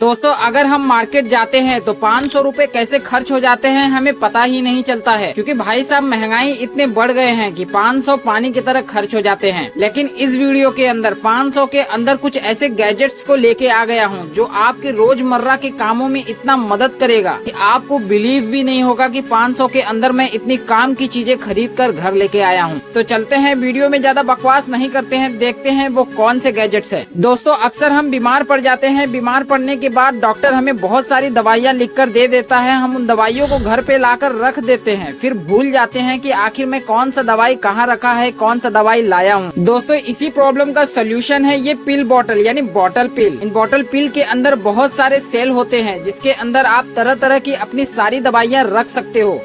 दोस्तों अगर हम मार्केट जाते हैं तो 500 रुपए कैसे खर्च हो जाते हैं हमें पता ही नहीं चलता है, क्योंकि भाई साहब महंगाई इतने बढ़ गए हैं कि 500 पानी की तरह खर्च हो जाते हैं। लेकिन इस वीडियो के अंदर 500 के अंदर कुछ ऐसे गैजेट्स को लेके आ गया हूँ जो आपके रोजमर्रा के कामों में इतना मदद करेगा कि आपको बिलीव भी नहीं होगा कि 500 के अंदर मैं इतनी काम की चीजें खरीद कर घर लेके आया हूँ। तो चलते हैं, वीडियो में ज्यादा बकवास नहीं करते हैं, देखते हैं वो कौन से गैजेट्स है। दोस्तों अक्सर हम बीमार पड़ जाते हैं, बीमार पड़ने के बाद डॉक्टर हमें बहुत सारी दवाइयाँ लिखकर दे देता है। हम उन दवाइयों को घर पे लाकर रख देते हैं, फिर भूल जाते हैं कि आखिर में कौन सा दवाई कहाँ रखा है, कौन सा दवाई लाया हूँ। दोस्तों इसी प्रॉब्लम का सोल्यूशन है ये पिल बॉटल यानी बॉटल पिल। इन बॉटल पिल के अंदर बहुत सारे सेल होते हैं जिसके अंदर आप तरह तरह की अपनी सारी दवाइयाँ रख सकते हो।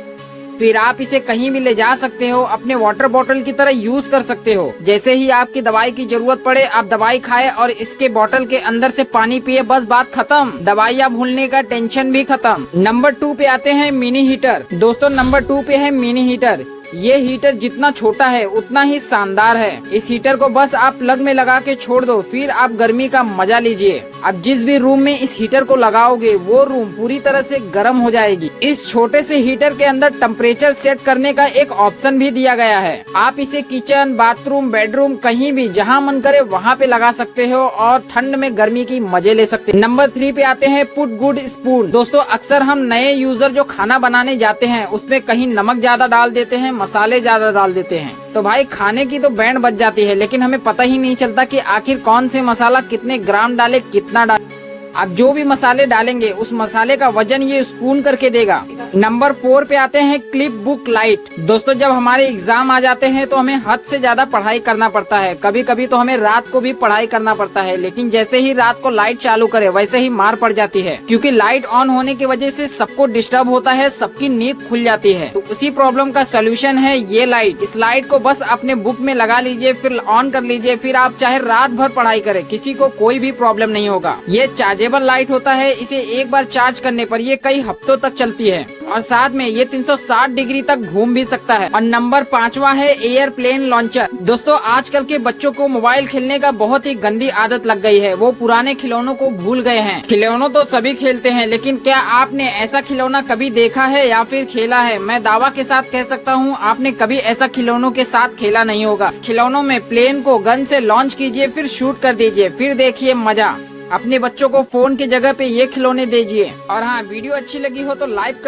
फिर आप इसे कहीं भी ले जा सकते हो, अपने वाटर बॉटल की तरह यूज कर सकते हो। जैसे ही आपकी दवाई की जरूरत पड़े आप दवाई खाए और इसके बॉटल के अंदर से पानी पिए, बस बात खत्म, दवाइयाँ भूलने का टेंशन भी खत्म। नंबर 2 पे आते हैं मिनी हीटर। दोस्तों नंबर 2 पे है मिनी हीटर। ये हीटर जितना छोटा है उतना ही शानदार है। इस हीटर को बस आप प्लग में लगा के छोड़ दो, फिर आप गर्मी का मजा लीजिए। आप जिस भी रूम में इस हीटर को लगाओगे वो रूम पूरी तरह से गर्म हो जाएगी। इस छोटे से हीटर के अंदर टेम्परेचर सेट करने का एक ऑप्शन भी दिया गया है। आप इसे किचन, बाथरूम, बेडरूम कहीं भी जहाँ मन करे वहाँ पे लगा सकते हो और ठंड में गर्मी की मजे ले सकते हैं। नंबर 3 पे आते हैं पुट गुड स्पून। दोस्तों अक्सर हम नए यूजर जो खाना बनाने जाते हैं उसमें कहीं नमक ज्यादा डाल देते हैं, मसाले ज्यादा डाल देते हैं, तो भाई खाने की तो बैंड बच जाती है, लेकिन हमें पता ही नहीं चलता कि आखिर कौन से मसाला कितने ग्राम डाले, कितना डाले। आप जो भी मसाले डालेंगे उस मसाले का वजन ये स्पून करके देगा। नंबर 4 पे आते हैं क्लिप बुक लाइट। दोस्तों जब हमारे एग्जाम आ जाते हैं तो हमें हद से ज्यादा पढ़ाई करना पड़ता है, कभी कभी तो हमें रात को भी पढ़ाई करना पड़ता है, लेकिन जैसे ही रात को लाइट चालू करे वैसे ही मार पड़ जाती है, क्योंकि लाइट ऑन होने की वजह से सबको डिस्टर्ब होता है, सबकी नींद खुल जाती है। तो उसी प्रॉब्लम का सोल्यूशन है ये लाइट। इस लाइट को बस अपने बुक में लगा लीजिए, फिर ऑन कर लीजिए, फिर आप चाहे रात भर पढ़ाई करें, किसी को कोई भी प्रॉब्लम नहीं होगा। ये चार्जेबल लाइट होता है, इसे एक बार चार्ज करने पर ये कई हफ्तों तक चलती है और साथ में ये 360 डिग्री तक घूम भी सकता है। और नंबर 5वां है एयरप्लेन लॉन्चर। दोस्तों आजकल के बच्चों को मोबाइल खेलने का बहुत ही गंदी आदत लग गई है, वो पुराने खिलौनों को भूल गए हैं। खिलौनों तो सभी खेलते हैं, लेकिन क्या आपने ऐसा खिलौना कभी देखा है या फिर खेला है? मैं दावा के साथ कह सकता हूँ आपने कभी ऐसा खिलौनों के साथ खेला नहीं होगा। खिलौनों में प्लेन को गन से लॉन्च कीजिए, फिर शूट कर दीजिए, फिर देखिए मजा। अपने बच्चों को फोन की जगह पे ये खिलौने दीजिए। और हाँ वीडियो अच्छी लगी हो तो लाइक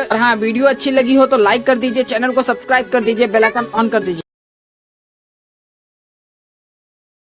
कर दीजिए, चैनल को सब्सक्राइब कर दीजिए, बेल आइकन ऑन कर दीजिए।